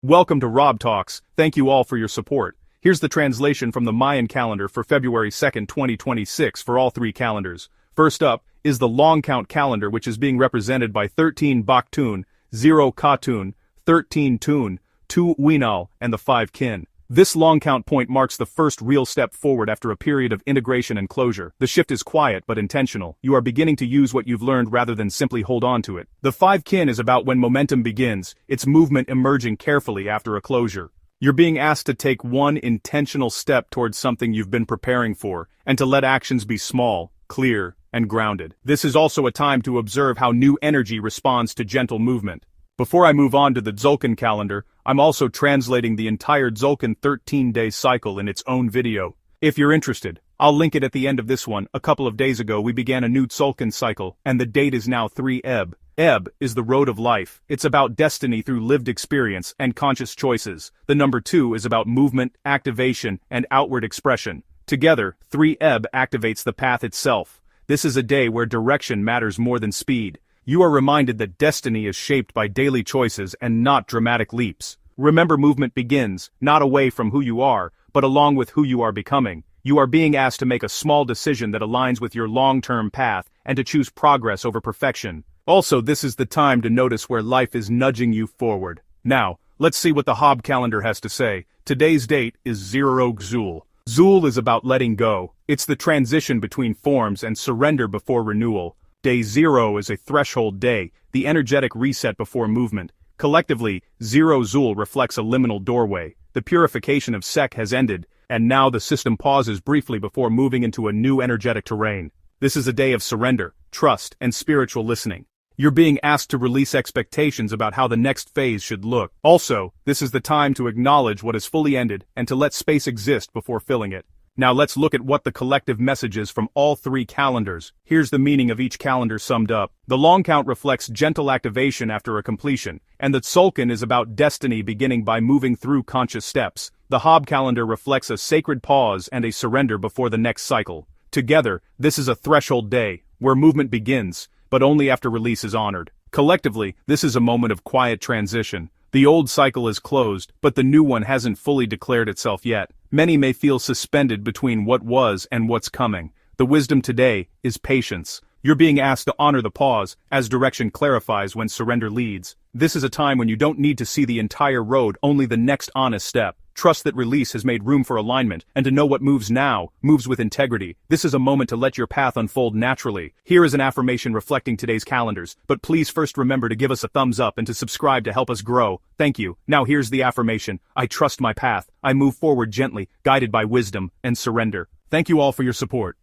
Welcome to Rob Talks. Thank you all for your support. Here's the translation from the Mayan calendar for February 2nd, 2026 for all three calendars. First up is the long count calendar, which is being represented by 13 Baktun, 0 Katun, 13 Tun, 2 Winal, and the 5 Kin. This long count point marks the first real step forward after a period of integration and closure. The shift is quiet but intentional. You are beginning to use what you've learned rather than simply hold on to it. The 5 Kin is about when momentum begins, its movement emerging carefully after a closure. You're being asked to take one intentional step towards something you've been preparing for, and to let actions be small, clear, and grounded. This is also a time to observe how new energy responds to gentle movement. Before I move on to the Tzolk'in calendar, I'm also translating the entire Tzolk'in 13-day cycle in its own video. If you're interested, I'll link it at the end of this one. A couple of days ago we began a new Tzolk'in cycle, and the date is now 3 Eb. Eb is the road of life. It's about destiny through lived experience and conscious choices. The number 2 is about movement, activation, and outward expression. Together, 3 Eb activates the path itself. This is a day where direction matters more than speed. You are reminded that destiny is shaped by daily choices and not dramatic leaps. Remember, movement begins, not away from who you are, but along with who you are becoming. You are being asked to make a small decision that aligns with your long-term path and to choose progress over perfection. Also, this is the time to notice where life is nudging you forward. Now, let's see what the Hob calendar has to say. Today's date is 0 Xul. Xul is about letting go. It's the transition between forms and surrender before renewal. Day 0 is a threshold day, the energetic reset before movement. Collectively, 0 Xul reflects a liminal doorway. The purification of Sek has ended, and now the system pauses briefly before moving into a new energetic terrain. This is a day of surrender, trust, and spiritual listening. You're being asked to release expectations about how the next phase should look. Also, this is the time to acknowledge what has fully ended and to let space exist before filling it. Now let's look at what the collective message is from all three calendars. Here's the meaning of each calendar summed up. The long count reflects gentle activation after a completion, and the Tzolk'in is about destiny beginning by moving through conscious steps. The Hob calendar reflects a sacred pause and a surrender before the next cycle. Together, this is a threshold day, where movement begins, but only after release is honored. Collectively, this is a moment of quiet transition. The old cycle is closed, but the new one hasn't fully declared itself yet. Many may feel suspended between what was and what's coming. The wisdom today is patience. You're being asked to honor the pause, as direction clarifies when surrender leads. This is a time when you don't need to see the entire road, only the next honest step. Trust that release has made room for alignment, and to know what moves now, moves with integrity. This is a moment to let your path unfold naturally. Here is an affirmation reflecting today's calendars, but please first remember to give us a thumbs up and to subscribe to help us grow. Thank you. Now here's the affirmation. I trust my path. I move forward gently, guided by wisdom and surrender. Thank you all for your support.